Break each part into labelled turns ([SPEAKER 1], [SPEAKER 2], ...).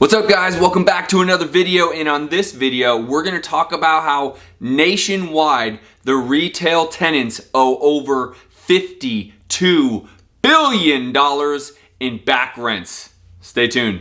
[SPEAKER 1] What's up guys, welcome back to another video, and on this video we're going to talk about how nationwide the retail tenants owe over $52 billion in back rents. Stay tuned.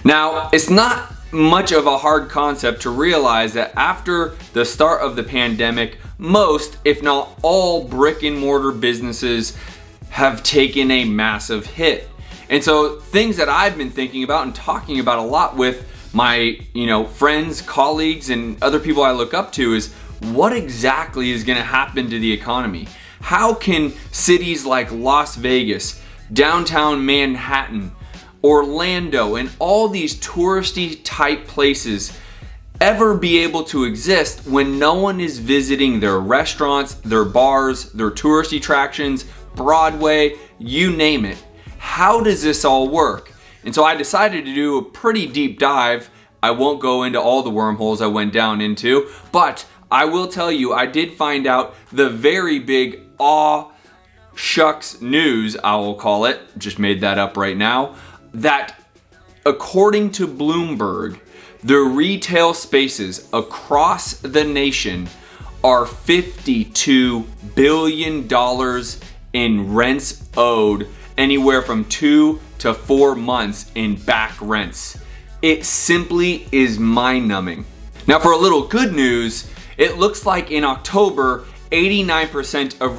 [SPEAKER 1] Now, it's not much of a hard concept to realize that after the start of the pandemic, most, if not all, brick and mortar businesses have taken a massive hit. And so things that I've been thinking about and talking about a lot with my, friends, colleagues, and other people I look up to is what exactly is going to happen to the economy? How can cities like Las Vegas, downtown Manhattan, Orlando, and all these touristy type places ever be able to exist when no one is visiting their restaurants, their bars, their tourist attractions, Broadway, you name it? How does this all work? And so I decided to do a pretty deep dive. I won't go into all the wormholes I went down into, but I will tell you I did find out the very big shucks news, I will call it, just made that up right now, that according to Bloomberg, the retail spaces across the nation are $52 billion in rents owed, anywhere from 2 to 4 months in back rents. It simply is mind-numbing. Now, for a little good news, it looks like in October, 89% of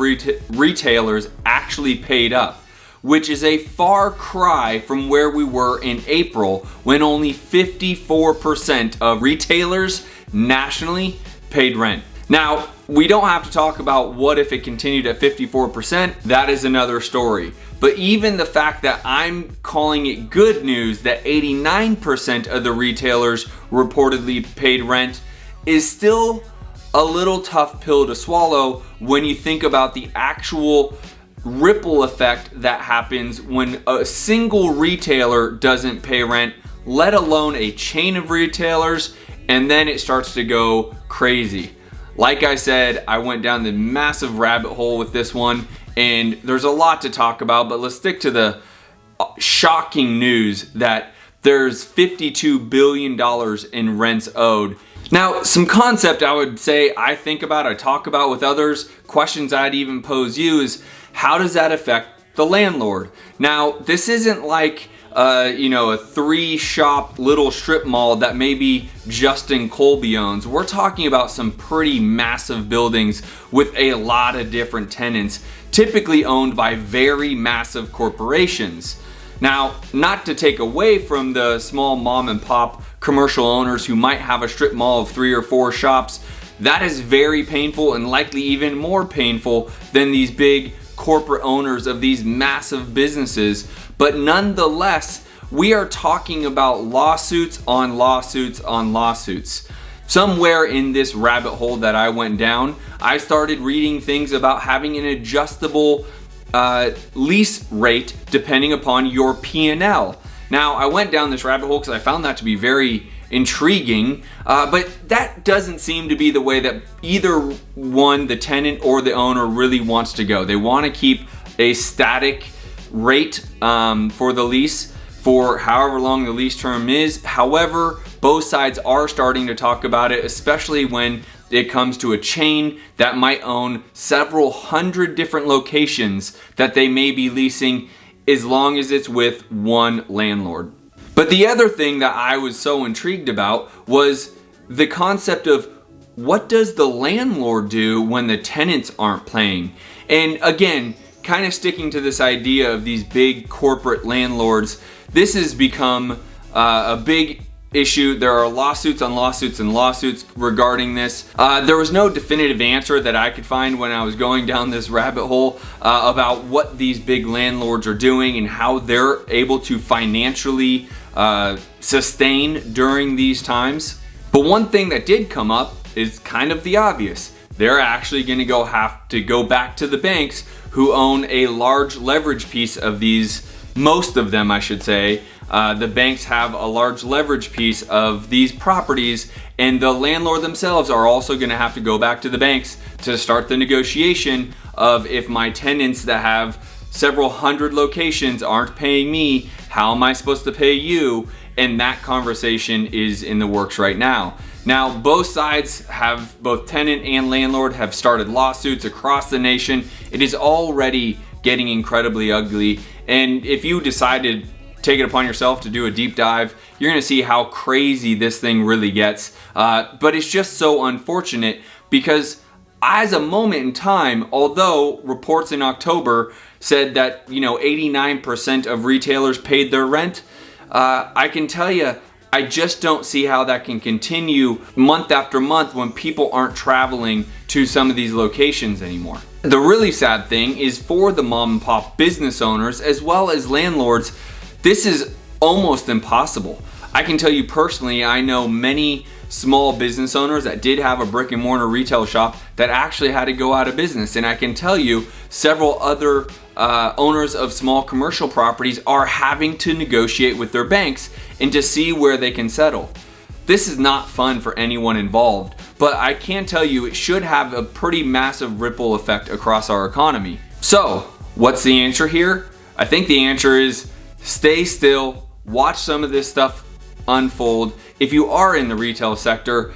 [SPEAKER 1] retailers actually paid up, which is a far cry from where we were in April, when only 54% of retailers nationally paid rent. Now, we don't have to talk about what if it continued at 54%, that is another story. But even the fact that I'm calling it good news that 89% of the retailers reportedly paid rent is still a little tough pill to swallow when you think about the actual ripple effect that happens when a single retailer doesn't pay rent, let alone a chain of retailers, and then it starts to go crazy. Like I said, I went down the massive rabbit hole with this one, and there's a lot to talk about, but let's stick to the shocking news that there's $52 billion in rents owed. Now, some concept I would say I think about, I talk about with others, questions I'd even pose you is, how does that affect the landlord? Now, this isn't like a 3-shop little strip mall that maybe Justin Colby owns. We're talking about some pretty massive buildings with a lot of different tenants, typically owned by very massive corporations. Now, not to take away from the small mom and pop commercial owners who might have a strip mall of 3 or 4 shops, that is very painful and likely even more painful than these big corporate owners of these massive businesses. But nonetheless, we are talking about lawsuits on lawsuits on lawsuits. Somewhere in this rabbit hole that I went down, I started reading things about having an adjustable lease rate depending upon your P&L. Now, I went down this rabbit hole because I found that to be very intriguing, but that doesn't seem to be the way that either one, the tenant or the owner, really wants to go. They want to keep a static rate for the lease for however long the lease term is. However, both sides are starting to talk about it, especially when it comes to a chain that might own several hundred different locations that they may be leasing, as long as it's with one landlord. But the other thing that I was so intrigued about was the concept of, what does the landlord do when the tenants aren't paying? And again, kind of sticking to this idea of these big corporate landlords, this has become a big issue. There are lawsuits on lawsuits and lawsuits regarding this. There was no definitive answer that I could find when I was going down this rabbit hole about what these big landlords are doing and how they're able to financially sustain during these times. But one thing that did come up is kind of the obvious. They're actually going to have to go back to the banks who own a large leverage piece of these, most of them I should say, The banks have a large leverage piece of these properties, and the landlord themselves are also going to have to go back to the banks to start the negotiation of, if my tenants that have several hundred locations aren't paying me, how am I supposed to pay you? And that conversation is in the works right now. Now, both sides have, both tenant and landlord have started lawsuits across the nation. It is already getting incredibly ugly. And if you decided to take it upon yourself to do a deep dive, you're gonna see how crazy this thing really gets. But it's just so unfortunate because as a moment in time, although reports in October said that 89% of retailers paid their rent, I can tell you, I just don't see how that can continue month after month when people aren't traveling to some of these locations anymore. The really sad thing is for the mom and pop business owners as well as landlords, this is almost impossible. I can tell you personally, I know many small business owners that did have a brick and mortar retail shop that actually had to go out of business. And I can tell you several other owners of small commercial properties are having to negotiate with their banks and to see where they can settle. This is not fun for anyone involved, but I can tell you it should have a pretty massive ripple effect across our economy. So, what's the answer here? I think the answer is stay still, watch some of this stuff unfold. If you are in the retail sector,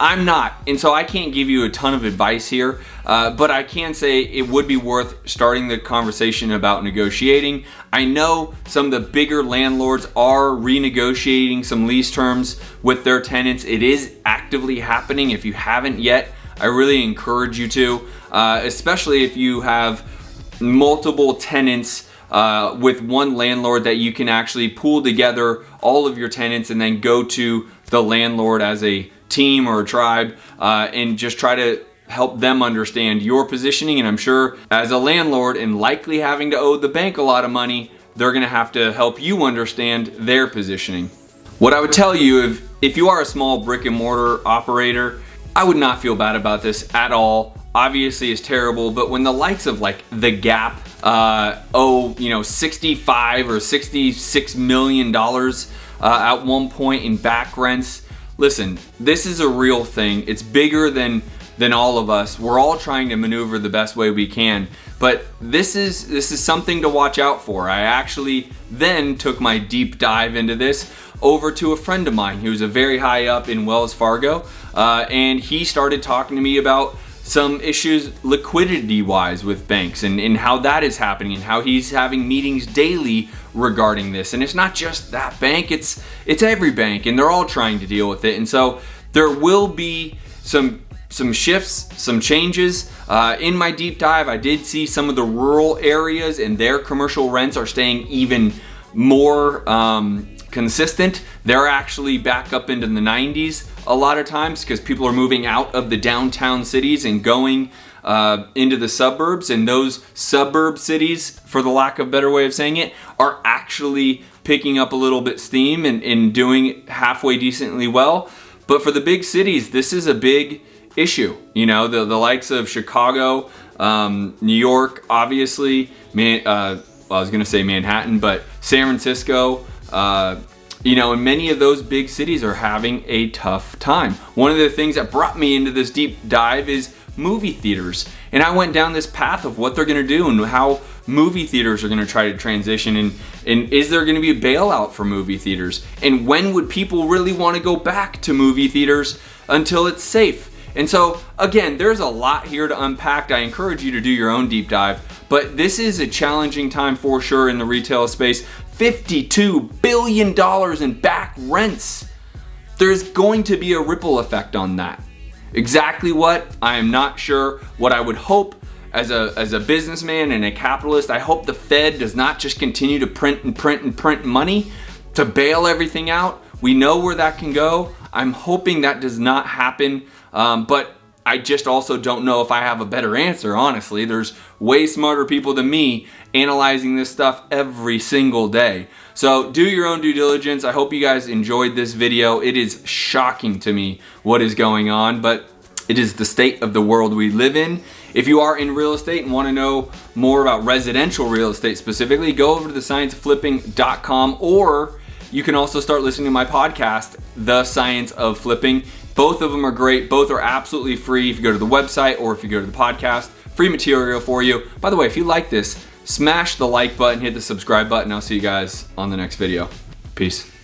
[SPEAKER 1] I'm not, and so I can't give you a ton of advice here, but I can say it would be worth starting the conversation about negotiating. I know some of the bigger landlords are renegotiating some lease terms with their tenants. It is actively happening. If you haven't yet, I really encourage you to, especially if you have multiple tenants with one landlord, that you can actually pool together all of your tenants and then go to the landlord as a team or a tribe and just try to help them understand your positioning. And I'm sure as a landlord and likely having to owe the bank a lot of money, they're gonna have to help you understand their positioning. What I would tell you, if you are a small brick and mortar operator, I would not feel bad about this at all. Obviously it's terrible, but when the likes of like the Gap owe $65 or $66 million at one point in back rents, listen, this is a real thing. It's bigger than all of us. We're all trying to maneuver the best way we can, but this is something to watch out for. I actually then took my deep dive into this over to a friend of mine who's a very high up in Wells Fargo, and he started talking to me about some issues liquidity wise with banks and how that is happening and how he's having meetings daily regarding this. And it's not just that bank, it's every bank, and they're all trying to deal with it. And so there will be some shifts, some changes. In my deep dive, I did see some of the rural areas and their commercial rents are staying even more consistent. They're actually back up into the 90s a lot of times because people are moving out of the downtown cities and going into the suburbs, and those suburb cities, for the lack of a better way of saying it, are actually picking up a little bit steam and doing halfway decently well. But for the big cities, this is a big issue. The likes of Chicago, New York, obviously, I was gonna say Manhattan, but San Francisco, and many of those big cities are having a tough time. One of the things that brought me into this deep dive is movie theaters. And I went down this path of what they're gonna do and how movie theaters are gonna try to transition, and is there gonna be a bailout for movie theaters? And when would people really wanna go back to movie theaters until it's safe? And so, again, there's a lot here to unpack. I encourage you to do your own deep dive, but this is a challenging time for sure in the retail space. $52 billion in back rents. There's going to be a ripple effect on that. Exactly what? I am not sure. What I would hope as a businessman and a capitalist, I hope the Fed does not just continue to print and print and print money to bail everything out. We know where that can go. I'm hoping that does not happen, but I just also don't know if I have a better answer, honestly. There's way smarter people than me analyzing this stuff every single day. So do your own due diligence. I hope you guys enjoyed this video. It is shocking to me what is going on, but It is the state of the world we live in. If you are in real estate and want to know more about residential real estate specifically, go over to thescienceofflipping.com, or you can also start listening to my podcast, The Science of Flipping. Both of them are great. Both are absolutely free if you go to the website or if you go to the podcast. Free material for you. By the way, if you like this, smash the like button, hit the subscribe button. I'll see you guys on the next video. Peace.